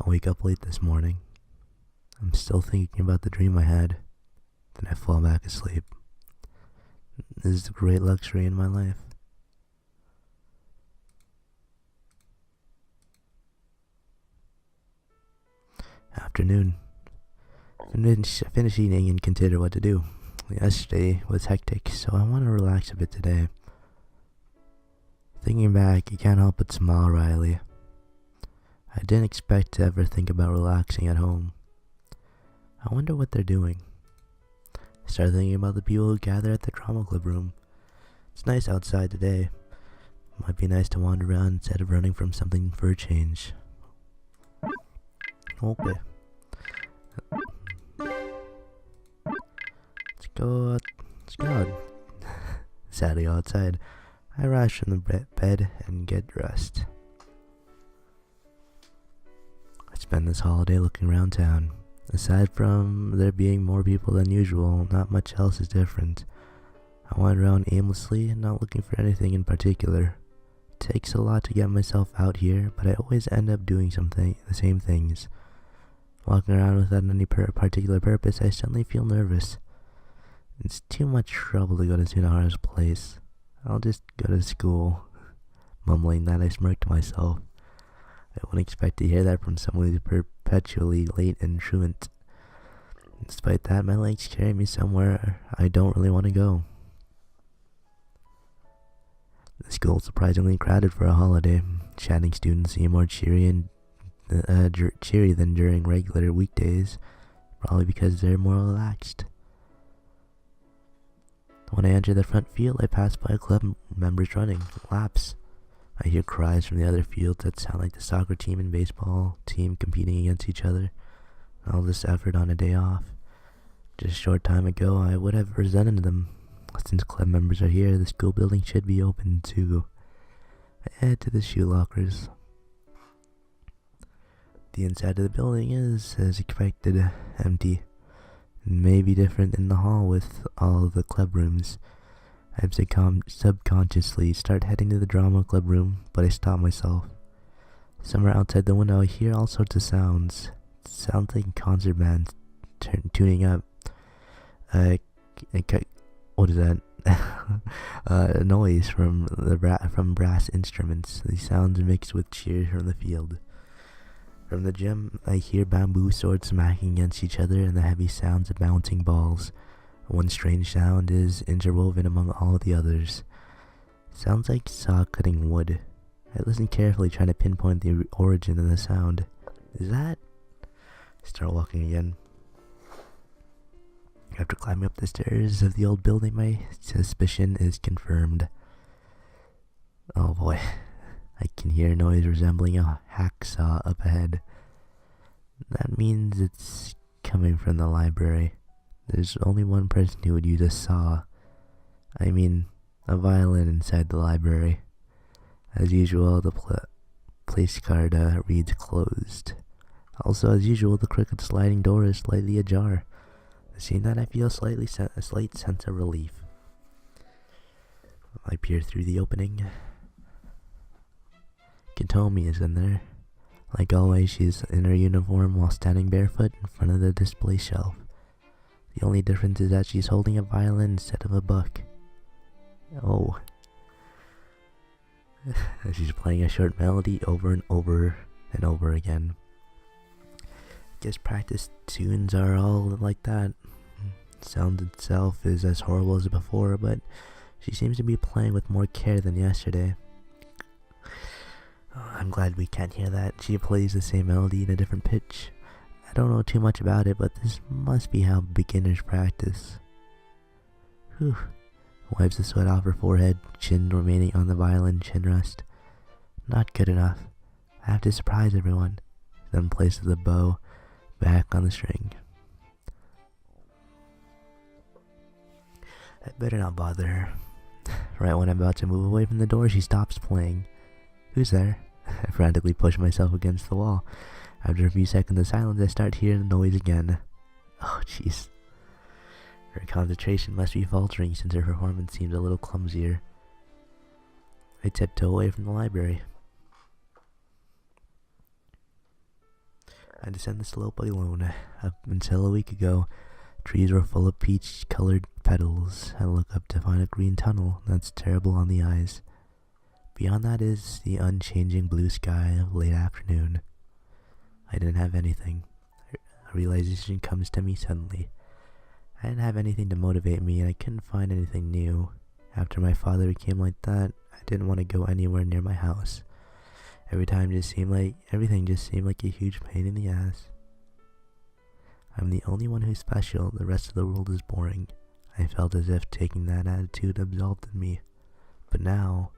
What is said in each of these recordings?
wake up late this morning. I'm still thinking about the dream I had. Then I fall back asleep. This is a great luxury in my life. Afternoon. Finish eating and consider what to do. Yesterday was hectic, so I want to relax a bit today. Thinking back, you can't help but smile wryly. I didn't expect to ever think about relaxing at home. I wonder what they're doing. I started thinking about the people who gather at the drama club room. It's nice outside today. Might be nice to wander around instead of running from something for a change. Okay. Let's go out. Sadly outside. I rise from the bed and get dressed. I spend this holiday looking around town. Aside from there being more people than usual, not much else is different. I wander around aimlessly, not looking for anything in particular. It takes a lot to get myself out here, but I always end up doing the same things. Walking around without any particular purpose, I suddenly feel nervous. It's too much trouble to go to Tsunohara's place. I'll just go to school. Mumbling that, I smirk to myself. I wouldn't expect to hear that from someone who's perpetually late and truant. Despite that, my legs carry me somewhere I don't really want to go. The school's surprisingly crowded for a holiday. Chatting students seem more cheery than during regular weekdays, probably because they're more relaxed. When I enter the front field, I pass by club members running laps. I hear cries from the other fields that sound like the soccer team and baseball team competing against each other. All this effort on a day off. Just a short time ago, I would have resented them. Since club members are here, the school building should be open too. I head to the shoe lockers. The inside of the building is, as expected, empty. It may be different in the hall with all of the club rooms. I subconsciously start heading to the drama club room, but I stop myself. Somewhere outside the window I hear all sorts of sounds. It sounds like concert bands tuning up. What is that? A noise from brass instruments. These sounds mixed with cheers from the field. From the gym, I hear bamboo swords smacking against each other and the heavy sounds of bouncing balls. One strange sound is interwoven among all the others. Sounds like saw cutting wood. I listen carefully, trying to pinpoint the origin of the sound. Is that? I start walking again. After climbing up the stairs of the old building, my suspicion is confirmed. Oh boy. I can hear a noise resembling a hacksaw up ahead. That means it's coming from the library. There's only one person who would use a saw. I mean, a violin inside the library. As usual, the place card reads closed. Also, as usual, the crooked sliding door is slightly ajar. Seeing that, I feel a slight sense of relief. I peer through the opening. Katomi is in there. Like always, she's in her uniform while standing barefoot in front of the display shelf. The only difference is that she's holding a violin instead of a book. Oh. She's playing a short melody over and over and over again. Guess practice tunes are all like that. Sound itself is as horrible as before, but she seems to be playing with more care than yesterday. Oh, I'm glad we can't hear that. She plays the same melody in a different pitch. I don't know too much about it, but this must be how beginners practice. Whew. Wipes the sweat off her forehead, chin remaining on the violin chin rest. Not good enough. I have to surprise everyone. Then places the bow back on the string. I better not bother her. Right when I'm about to move away from the door, she stops playing. Who's there? I frantically push myself against the wall. After a few seconds of silence, I start hearing the noise again. Oh, jeez. Her concentration must be faltering since her performance seems a little clumsier. I tiptoe away from the library. I descend the slope alone. Up until a week ago, trees were full of peach-colored petals. I look up to find a green tunnel that's terrible on the eyes. Beyond that is the unchanging blue sky of late afternoon. I didn't have anything. A realization comes to me suddenly. I didn't have anything to motivate me, and I couldn't find anything new. After my father became like that, I didn't want to go anywhere near my house. Everything just seemed like a huge pain in the ass. I'm the only one who's special. The rest of the world is boring. I felt as if taking that attitude absolved me. But now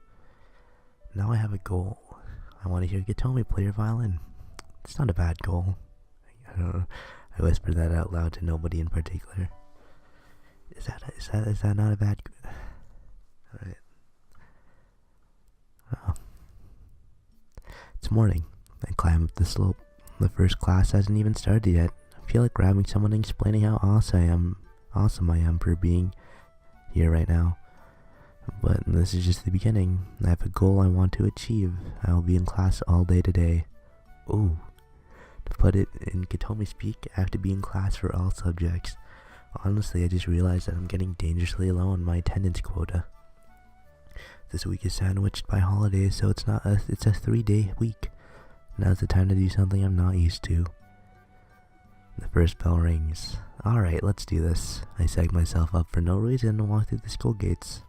I have a goal. I want to hear Gatomi play your violin. It's not a bad goal. I whispered that out loud to nobody in particular. Is that not a bad? Alright. Oh. It's morning. I climb up the slope. The first class hasn't even started yet. I feel like grabbing someone and explaining how awesome I am for being here right now. But this is just the beginning. I have a goal I want to achieve. I will be in class all day today. Ooh. To put it in Gatomi speak, I have to be in class for all subjects. Honestly, I just realized that I'm getting dangerously low on my attendance quota. This week is sandwiched by holidays, so it's a 3-day week. Now's the time to do something I'm not used to. The first bell rings. Alright, let's do this. I psych myself up for no reason and walk through the school gates.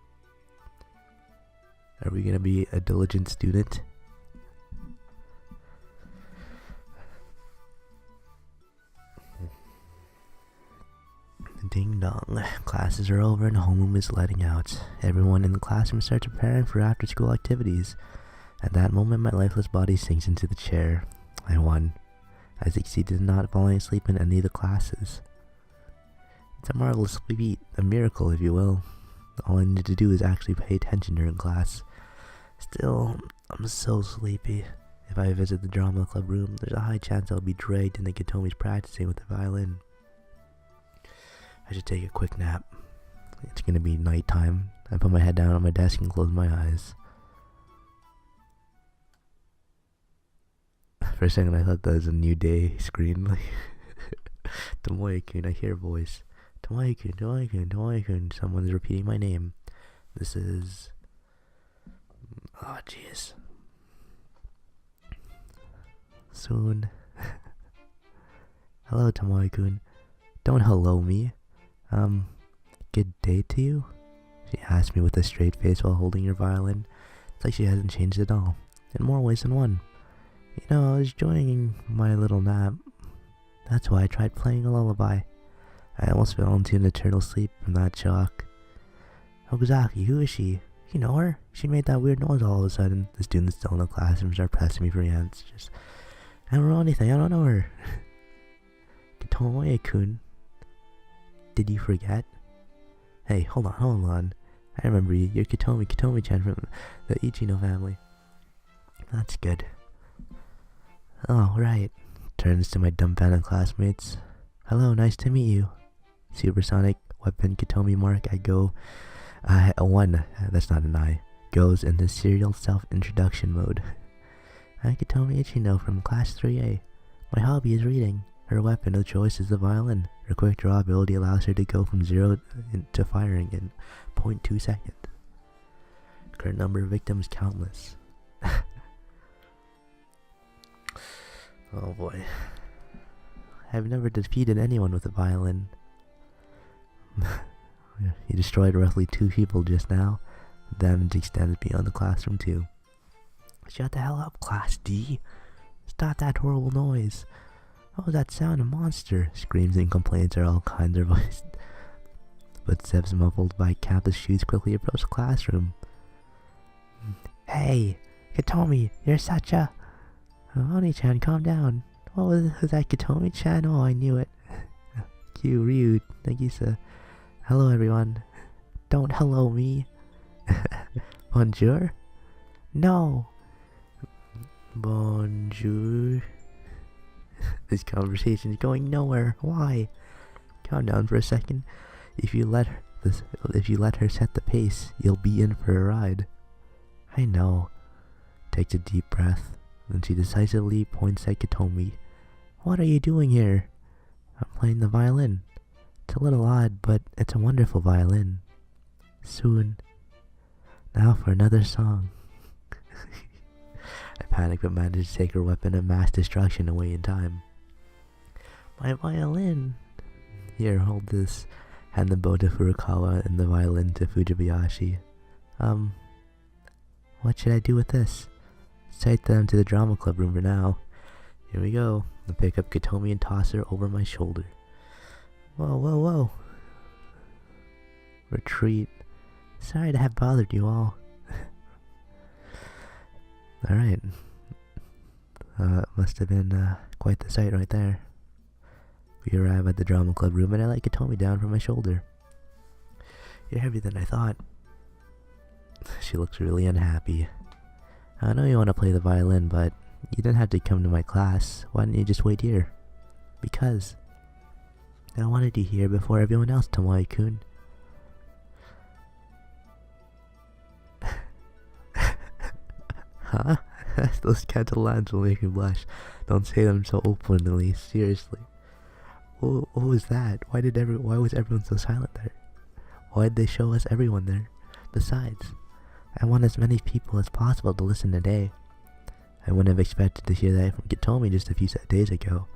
Are we gonna be a diligent student? Ding dong. Classes are over and homeroom is letting out. Everyone in the classroom starts preparing for after-school activities. At that moment, my lifeless body sinks into the chair. I won. I succeeded in not falling asleep in any of the classes. It's a marvelous feat, a miracle if you will. All I need to do is actually pay attention during class. Still, I'm so sleepy. If I visit the drama club room, there's a high chance I'll be dragged into Gatomi's practicing with the violin. I should take a quick nap. It's gonna be nighttime. I put my head down on my desk and close my eyes. For a second I thought that was a New Day screen. Like, Tomoe-kun, I hear a voice. Tomoe-kun, Tomoe-kun, Tomoe-kun. Someone's repeating my name. This is... Oh, jeez. Soon. Hello, Tomoe-kun. Don't hello me. Good day to you? She asked me with a straight face while holding her violin. It's like she hasn't changed at all, in more ways than one. You know, I was enjoying my little nap. That's why I tried playing a lullaby. I almost fell into an eternal sleep from that shock. Okazaki, who is she? You know her? She made that weird noise all of a sudden. The students still in the classroom start pressing me for answers. I don't know anything, I don't know her. Tomoe-kun. Did you forget? Hey, hold on. I remember you. You're Katomi-chan from the Ichino family. That's good. Oh, right. Turns to my dumbfounded classmates. Hello, nice to meet you. Supersonic weapon Katomi mark. I go. One. That's not an I. Goes into serial self-introduction mode. I'm Katomi Ichino from class 3A. My hobby is reading. Her weapon of choice is the violin. Her quick draw ability allows her to go from 0 to firing in 0.2 seconds. Current number of victims countless. Oh boy. I've never defeated anyone with a violin. You destroyed roughly 2 people just now. The damage extends beyond the classroom too. Shut the hell up, Class D. Stop that horrible noise. Oh, that sound, a monster. Screams and complaints are all kinds of voiced. Footsteps muffled by campus shoes quickly approach the classroom. Hey, Katomi, you're such a... Oni-chan, calm down. What was that, Katomi-chan? Oh, I knew it. Cue, Ryu, Nagisa. Hello, everyone. Don't hello me. Bonjour? No. Bonjour. This conversation is going nowhere. Why? Calm down for a second. If you let her set the pace, you'll be in for a ride. I know. Takes a deep breath. Then she decisively points at Katomi. What are you doing here? I'm playing the violin. It's a little odd, but it's a wonderful violin. Soon. Now for another song. I panicked but managed to take her weapon of mass destruction away in time. My violin! Here, hold this. Hand the bow to Furukawa and the violin to Fujibayashi. What should I do with this? Take them to the drama club room for now. Here we go. I pick up Katomi and toss her over my shoulder. Whoa, whoa, whoa. Retreat. Sorry to have bothered you all. Alright. Must have been quite the sight right there. We arrive at the drama club room and I let Katomi down from my shoulder. You're heavier than I thought. She looks really unhappy. I know you want to play the violin, but you didn't have to come to my class. Why didn't you just wait here? Because I wanted you here before everyone else, Tomoe-kun. Huh? Those canceled lines will make me blush. Don't say them so openly, seriously. What was that? Why was everyone so silent there? Why did they show us everyone there? Besides, I want as many people as possible to listen today. I wouldn't have expected to hear that from Katomi just a few days ago.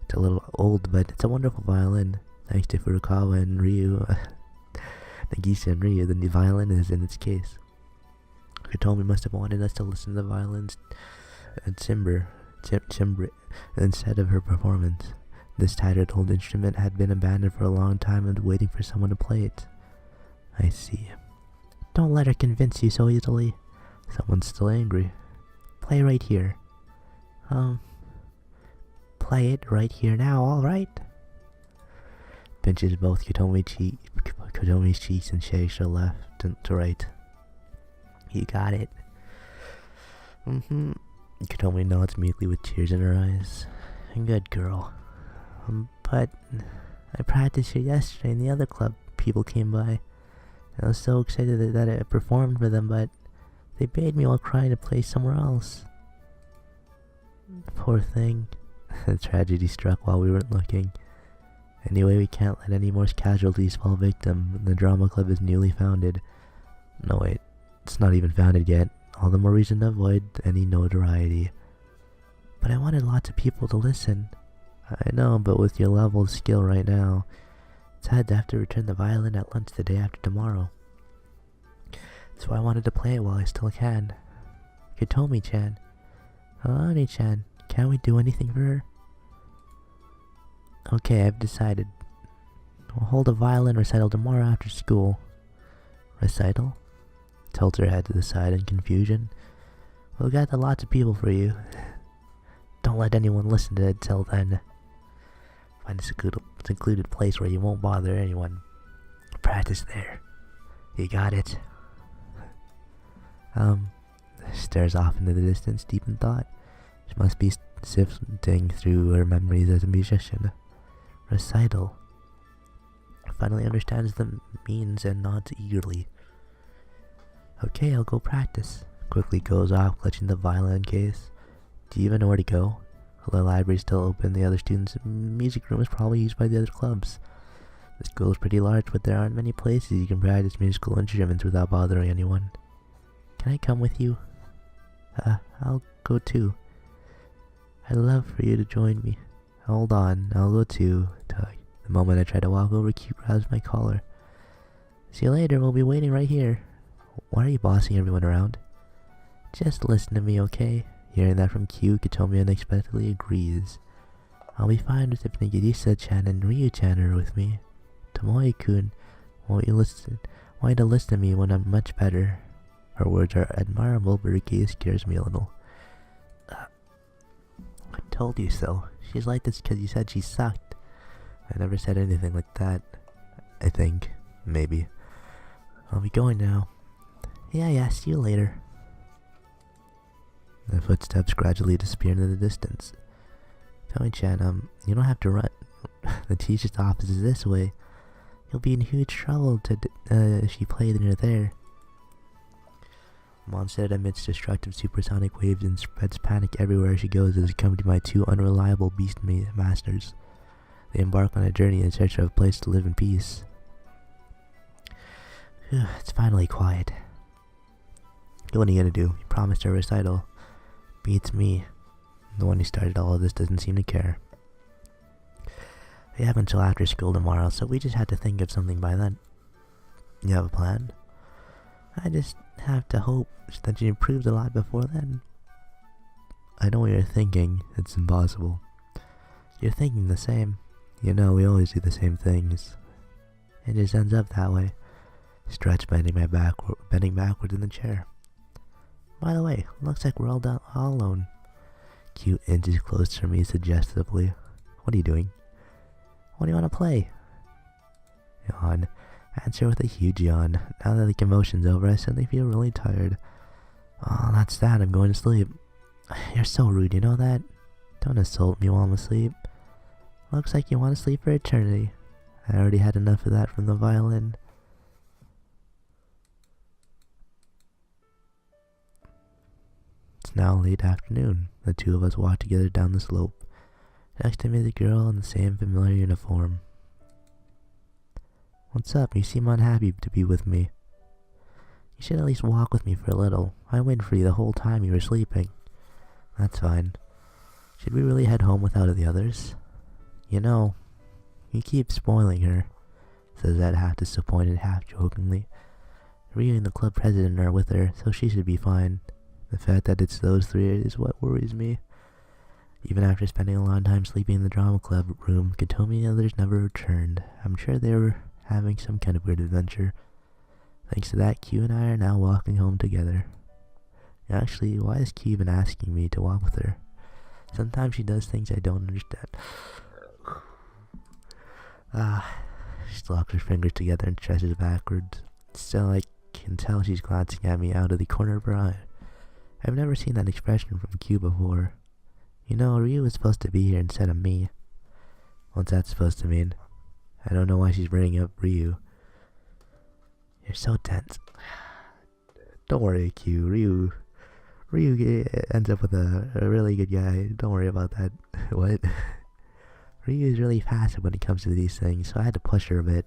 It's a little old, but it's a wonderful violin. Thanks to Furukawa and Ryu, Nagisa and Ryu, the new violin is in its case. Katomi must have wanted us to listen to the violins and timbre instead of her performance. This tattered old instrument had been abandoned for a long time and waiting for someone to play it. I see. Don't let her convince you so easily. Someone's still angry. Play right here. Play it right here now, alright? Pinches both Katomi's cheeks and shakes her left to right. You got it. Katomi nods meekly with tears in her eyes. Good girl. But I practiced here yesterday in the other club. People came by. I was so excited that I performed for them, but they bade me while crying to play somewhere else. Poor thing. The tragedy struck while we weren't looking. Anyway, we can't let any more casualties fall victim. The drama club is newly founded. No, wait. It's not even founded yet. All the more reason to avoid any notoriety. But I wanted lots of people to listen. I know, but with your level of skill right now, it's sad to have to return the violin at lunch the day after tomorrow. So I wanted to play it while I still can. Katomi-chan. Oni-chan, can't we do anything for her? Okay, I've decided. We'll hold a violin recital tomorrow after school. Recital? Tilts her head to the side in confusion. We'll gather lots of people for you. Don't let anyone listen to it till then. Find a secluded place where you won't bother anyone. Practice there. You got it. Stares off into the distance, deep in thought. She must be sifting through her memories as a musician. Recital. Finally understands the means and nods eagerly. Okay, I'll go practice. Quickly goes off, clutching the violin case. Do you even know where to go? The library's still open. The other students' music room is probably used by the other clubs. The school is pretty large, but there aren't many places you can practice musical instruments without bothering anyone. Can I come with you? I'll go too. I'd love for you to join me. Hold on, I'll go too. Tug. The moment I try to walk over, Q grabs my collar. See you later, we'll be waiting right here. Why are you bossing everyone around? Just listen to me, okay? Hearing that from Q, Katomi unexpectedly agrees. I'll be fine with if Nagisa-chan and Ryu-chan are with me. Tomoe-kun, want you to listen to me when I'm much better. Her words are admirable, but her gaze scares me a little. I told you so. She's like this because you said she sucked. I never said anything like that. I think. Maybe. I'll be going now. Yeah, see you later. The footsteps gradually disappear into the distance. Tomoe-chan, you don't have to run. The teacher's office is this way. You'll be in huge trouble if you play near there. Mondstadt emits destructive supersonic waves and spreads panic everywhere she goes as accompanied by two unreliable beast masters. They embark on a journey in search of a place to live in peace. It's finally quiet. What are you gonna do? You promised a recital. Beats me. The one who started all of this doesn't seem to care. We have until after school tomorrow, so we just had to think of something by then. You have a plan? I just have to hope that you improved a lot before then. I know what you're thinking. It's impossible. You're thinking the same. You know, we always do the same things. It just ends up that way. Stretch bending backward in the chair. By the way, looks like we're all alone. Q inches closer to me suggestively. What are you doing? What do you want to play? Yawn. Answer with a huge yawn. Now that the commotion's over, I suddenly feel really tired. Oh, that's that. I'm going to sleep. You're so rude, you know that? Don't insult me while I'm asleep. Looks like you want to sleep for eternity. I already had enough of that from the violin. It's now late afternoon. The two of us walk together down the slope. Next to me, the girl in the same familiar uniform. What's up? You seem unhappy to be with me. You should at least walk with me for a little. I waited for you the whole time you were sleeping. That's fine. Should we really head home without the others? You know, you keep spoiling her, says Ed half disappointed, half jokingly. Ryu and the club president are with her, so she should be fine. The fact that it's those three is what worries me. Even after spending a lot of time sleeping in the drama club room, Katomi and the others never returned. I'm sure they were having some kind of weird adventure. Thanks to that, Q and I are now walking home together. Actually, why is Q even asking me to walk with her? Sometimes she does things I don't understand. She locks her fingers together and stretches backwards. Still, I can tell she's glancing at me out of the corner of her eye. I've never seen that expression from Q before. You know, Ryu was supposed to be here instead of me. What's that supposed to mean? I don't know why she's bringing up Ryu. You're so tense. Don't worry, Q. Ryu ends up with a really good guy. Don't worry about that. What? Ryu is really passive when it comes to these things, so I had to push her a bit.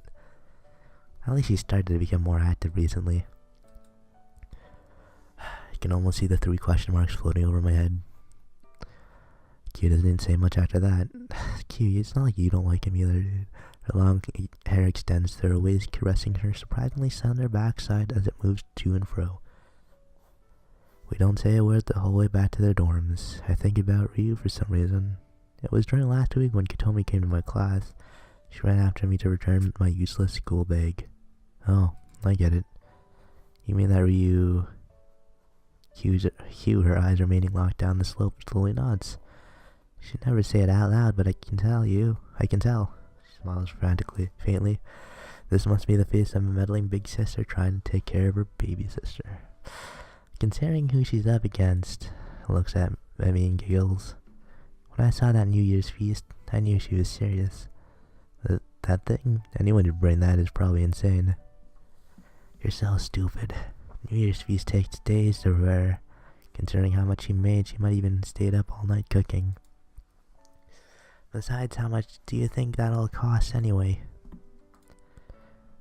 At least she started to become more active recently. I can almost see the 3 question marks floating over my head. Q doesn't say much after that. Q, it's not like you don't like him either, dude. Her long hair extends to her waist, caressing her surprisingly slender backside as it moves to and fro. We don't say a word the whole way back to their dorms. I think about Ryu for some reason. It was during last week when Katomi came to my class. She ran after me to return my useless school bag. Oh, I get it. You mean that Ryu... Hugh, her eyes remaining locked down the slope, slowly nods. She'd never say it out loud, but I can tell. She smiles frantically, faintly. This must be the face of a meddling big sister trying to take care of her baby sister. Considering who she's up against, looks at me and giggles. When I saw that New Year's feast, I knew she was serious. That thing? Anyone who'd bring that is probably insane. You're so stupid. New Year's feast takes days to prepare. Considering how much she made, she might even stayed up all night cooking. Besides, how much do you think that all costs anyway?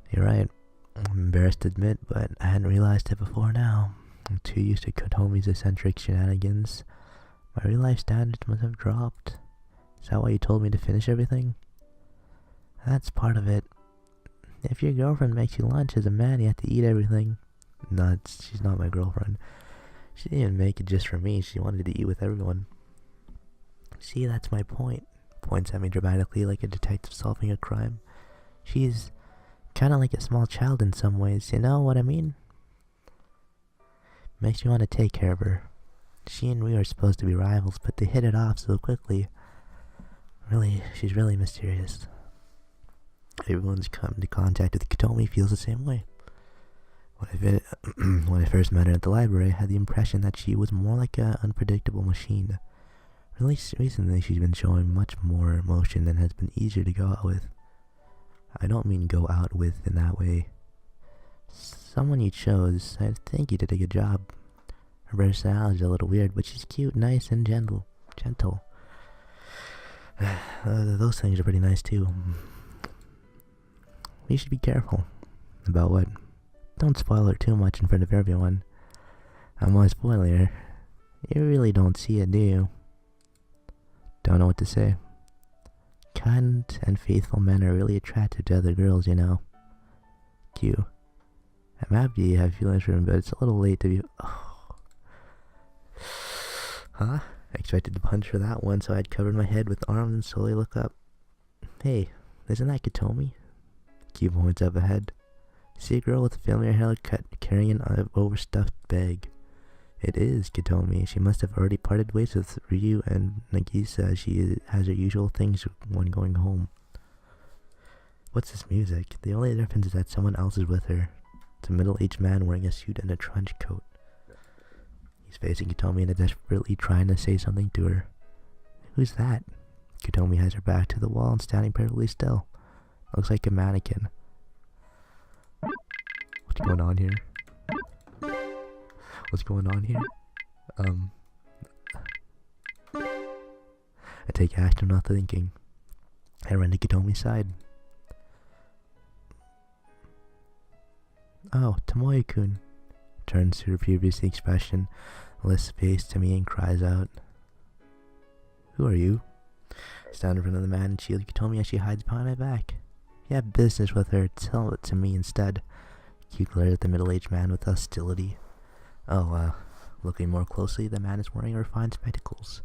You're right. I'm embarrassed to admit, but I hadn't realized it before now. I'm too used to Kotomi's eccentric shenanigans. My real life standards must have dropped. Is that why you told me to finish everything? That's part of it. If your girlfriend makes you lunch as a man, you have to eat everything. No, she's not my girlfriend. She didn't even make it just for me. She wanted to eat with everyone. See, that's my point. Points at me dramatically like a detective solving a crime. She's kind of like a small child in some ways, you know what I mean? Makes me want to take care of her. She and we are supposed to be rivals, but they hit it off so quickly. Really, she's really mysterious. Everyone's come into contact with Katomi feels the same way. When I first met her at the library, I had the impression that she was more like an unpredictable machine. Really, recently she's been showing much more emotion and has been easier to go out with. I don't mean go out with in that way. Someone you chose, I think you did a good job. Her personality is a little weird, but she's cute, nice, and gentle. Those things are pretty nice too. You should be careful. About what? Don't spoil her too much in front of everyone. I'm not spoiling her. You really don't see it, do you? Don't know what to say. Kind and faithful men are really attracted to other girls, you know. Q. I'm happy you have feelings for him, but it's a little late to be... Oh. Huh? I expected to punch for that one, so I'd covered my head with arms and slowly look up. Hey, isn't that Katomi? Q points up ahead. See a girl with a familiar haircut carrying an overstuffed bag. It is Katomi. She must have already parted ways with Ryu and Nagisa as she has her usual things when going home. What's this music? The only difference is that someone else is with her. It's a middle-aged man wearing a suit and a trench coat. He's facing Katomi and desperately trying to say something to her. Who's that? Katomi has her back to the wall and standing perfectly still. Looks like a mannequin. What's going on here? What's going on here? I take action, not thinking. I run to Katomi's side. Oh, Tomoe-kun. Turns to her previous expression, lifts face to me and cries out. Who are you? I stand in front of the man and shield Katomi as she hides behind my back. If you have business with her, tell it to me instead. Q glared at the middle-aged man with hostility. Looking more closely, the man is wearing refined spectacles.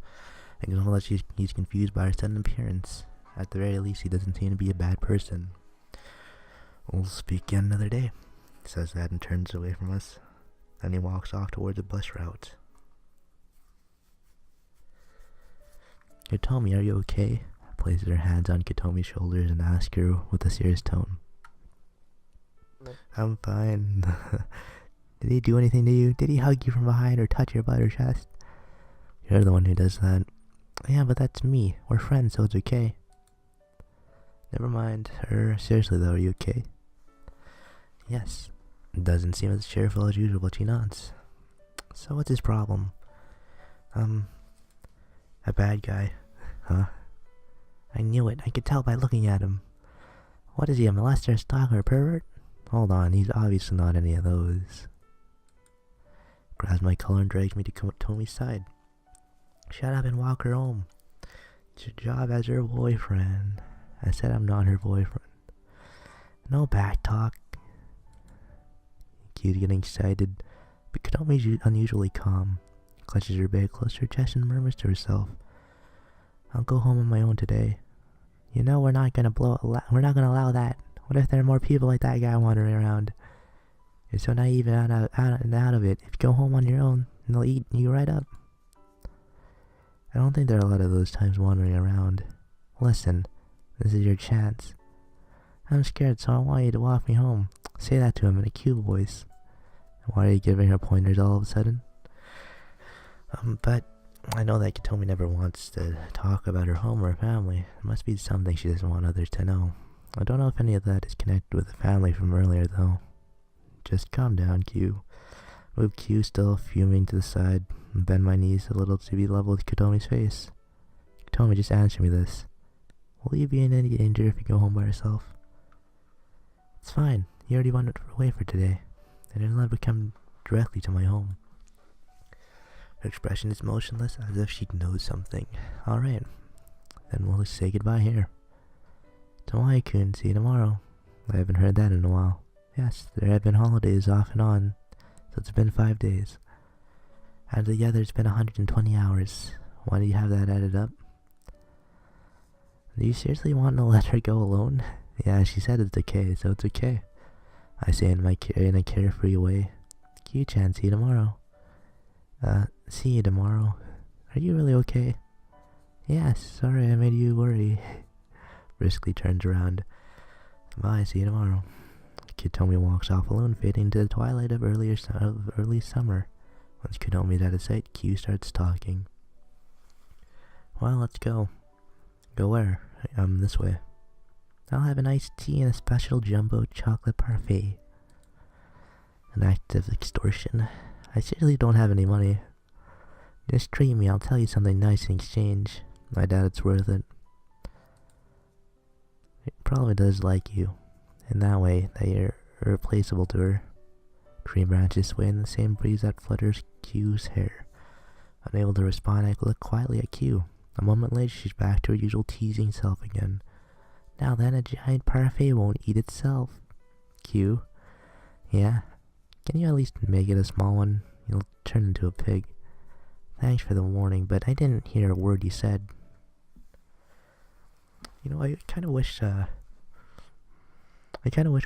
I can tell that he's confused by her sudden appearance. At the very least, he doesn't seem to be a bad person. We'll speak again another day, he says that and turns away from us. Then he walks off towards the bus route. Katomi, are you okay? Places her hands on Katomi's shoulders and asks her with a serious tone. No. I'm fine. Did he do anything to you? Did he hug you from behind or touch your butt or chest? You're the one who does that. Yeah, but that's me. We're friends, so it's okay. Never mind her. Seriously though, are you okay? Yes. Doesn't seem as cheerful as usual, but she nods. So what's his problem? A bad guy. Huh? I knew it. I could tell by looking at him. What is he, a molester, stalker, pervert? Hold on, he's obviously not any of those. Grabs my collar and drags me to Tomi's side. Shut up and walk her home. It's your job as her boyfriend. I said I'm not her boyfriend. No back talk. Q's getting excited, but Katomi's unusually calm. Clutches her bag close to her chest and murmurs to herself. I'll go home on my own today. You know we're not gonna allow that. What if there are more people like that guy wandering around? You're so naive and out of it. If you go home on your own, they'll eat you right up. I don't think there are a lot of those times wandering around. Listen, this is your chance. I'm scared, so I want you to walk me home. Say that to him in a cute voice. Why are you giving her pointers all of a sudden? But I know that Katomi never wants to talk about her home or family. It must be something she doesn't want others to know. I don't know if any of that is connected with the family from earlier, though. Just calm down, Q. Move Q, still fuming, to the side, and bend my knees a little to be level with Katomi's face. Katomi, just answer me this. Will you be in any danger if you go home by yourself? It's fine. You already went away for today. I didn't let her come directly to my home. Her expression is motionless, as if she knows something. Alright. Then we'll say goodbye here. Tomoe-kun, see you tomorrow. I haven't heard that in a while. Yes, there have been holidays off and on, so it's been 5 days. Added together, it's been 120 hours. Why do you have that added up? Do you seriously want to let her go alone? Yeah, she said it's okay, so it's okay. I say in a carefree way. Q-chan, see you tomorrow. See you tomorrow. Are you really okay? Yes, sorry I made you worry. Briskly turns around. Bye, see you tomorrow. Katomi walks off alone, fading into the twilight of early summer. Once Katomi's out of sight, Q starts talking. Well, let's go. Go where? This way. I'll have an iced tea and a special jumbo chocolate parfait. An act of extortion. I seriously don't have any money. Just treat me, I'll tell you something nice in exchange. I doubt it's worth it. It probably does like you, in that way that you're irreplaceable to her. Tree branches sway in the same breeze that flutters Q's hair. Unable to respond, I look quietly at Q. A moment later, she's back to her usual teasing self again. Now then, a giant parfait won't eat itself. Q. Yeah? Can you at least make it a small one? You'll turn into a pig. Thanks for the warning, but I didn't hear a word you said. You know, I kind of wish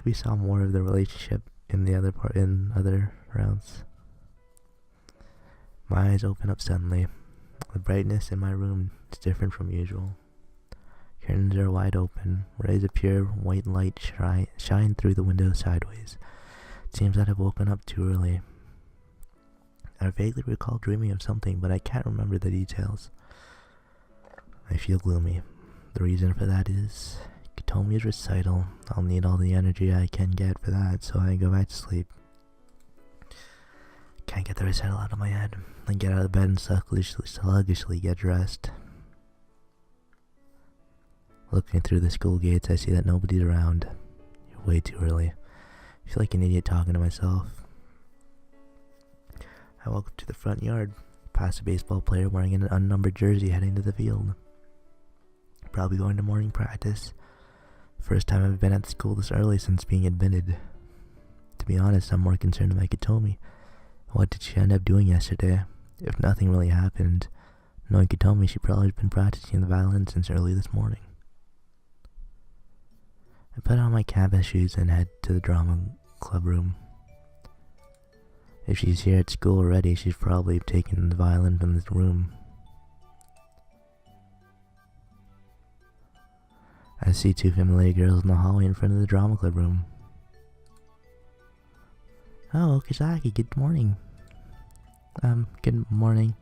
we saw more of the relationship in other rounds. My eyes open up suddenly. The brightness in my room is different from usual. Curtains are wide open. Rays of pure white light shine through the window sideways. It seems that I've woken up too early. I vaguely recall dreaming of something, but I can't remember the details. I feel gloomy. The reason for that is Katomi's recital. I'll need all the energy I can get for that, so I go back to sleep. Can't get the recital out of my head. I get out of bed and sluggishly get dressed. Looking through the school gates, I see that nobody's around. You're way too early. I feel like an idiot talking to myself. I walk up to the front yard, past a baseball player wearing an unnumbered jersey heading to the field. Probably going to morning practice. First time I've been at school this early since being admitted. To be honest, I'm more concerned about Katomi. What did she end up doing yesterday? If nothing really happened, knowing Katomi, she probably has been practicing the violin since early this morning. I put on my campus shoes and head to the drama club room. If she's here at school already, she's probably taken the violin from this room. I see two familiar girls in the hallway in front of the drama club room. Oh, Okazaki, good morning. Good morning.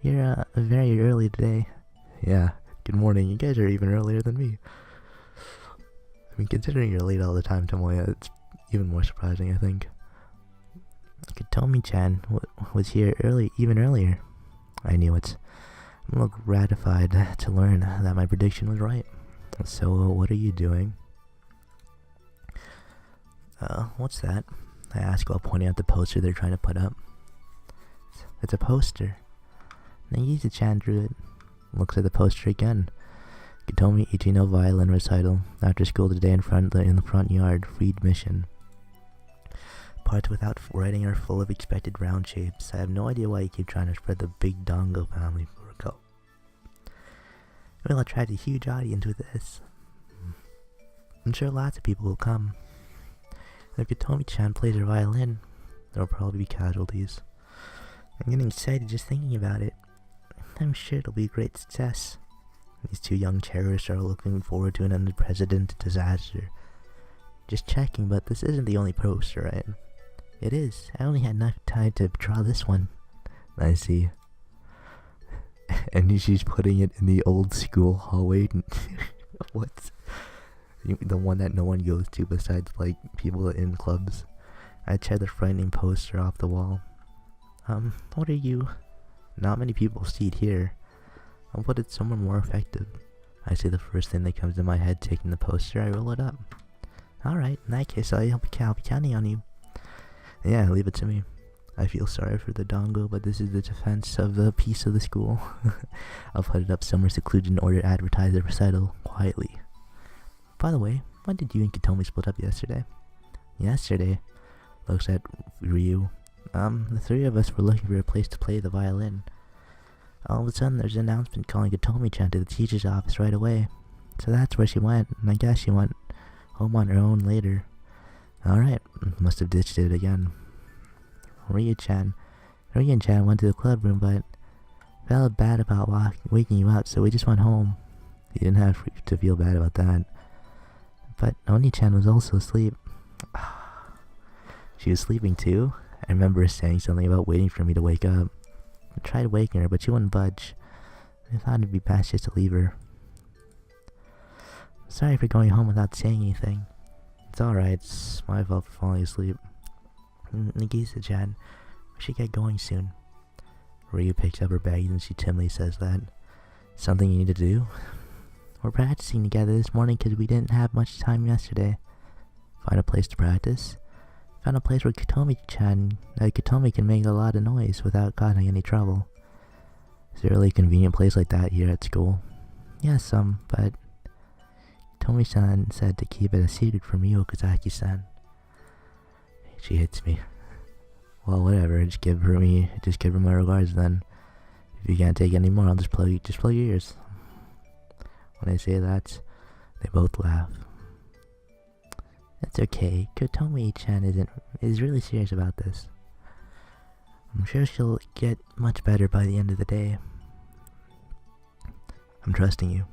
You're very early today. Yeah, good morning. You guys are even earlier than me. I mean, considering you're late all the time, Tomoya, it's even more surprising, I think. Katomi-chan was here even earlier. I knew it. I'm a little gratified to learn that my prediction was right. So, what are you doing? What's that? I ask while pointing at the poster they're trying to put up. It's a poster. Nagisa-chan drew it. Looks at the poster again. Katomi Ichino violin recital. After school today in the front yard. Freed mission. Parts without writing are full of expected round shapes. I have no idea why you keep trying to spread the big Dongo family cult. We'll attract a huge audience with this. I'm sure lots of people will come. If Katomi-chan plays her violin, there will probably be casualties. I'm getting excited just thinking about it. I'm sure it'll be a great success. These two young terrorists are looking forward to an unprecedented disaster. Just checking, but this isn't the only poster, right? It is. I only had enough time to draw this one. I see. And she's putting it in the old school hallway. What? The one that no one goes to besides, like, people in clubs. I tear the frightening poster off the wall. What are you? Not many people see it here. I'll put it somewhere more effective. I see the first thing that comes to my head, taking the poster, I roll it up. Alright, in that case, I'll be counting on you. Yeah, leave it to me. I feel sorry for the Dongo, but this is the defense of the peace of the school. I'll put it up somewhere secluded in order to advertise the recital quietly. By the way, when did you and Katomi split up yesterday? Yesterday? Looks at Ryu. The three of us were looking for a place to play the violin. All of a sudden, there's an announcement calling Katomi-chan to the teacher's office right away. So that's where she went, and I guess she went home on her own later. Alright, must have ditched it again. Ryu-chan went to the club room, but felt bad about waking you up, so we just went home. You didn't have to feel bad about that. But Oni-chan was also asleep. She was sleeping too? I remember her saying something about waiting for me to wake up. I tried waking her, but she wouldn't budge. I thought it'd be best just to leave her. Sorry for going home without saying anything. It's alright, it's my fault for falling asleep. Nagisa-chan, We should get going soon. Ryu picks up her bags and she timidly says that. Something you need to do? We're practicing together this morning because we didn't have much time yesterday. Find a place to practice? Found a place where Katomi can make a lot of noise without causing any trouble. Is there really a convenient place like that here at school? Yes, but Tomi-san said to keep it a secret from you, Okazaki-san. She hits me. Well, whatever, just give her my regards then. If you can't take any more, I'll just plug your ears. When I say that, they both laugh. That's okay. Kotomi-chan is really serious about this. I'm sure she'll get much better by the end of the day. I'm trusting you.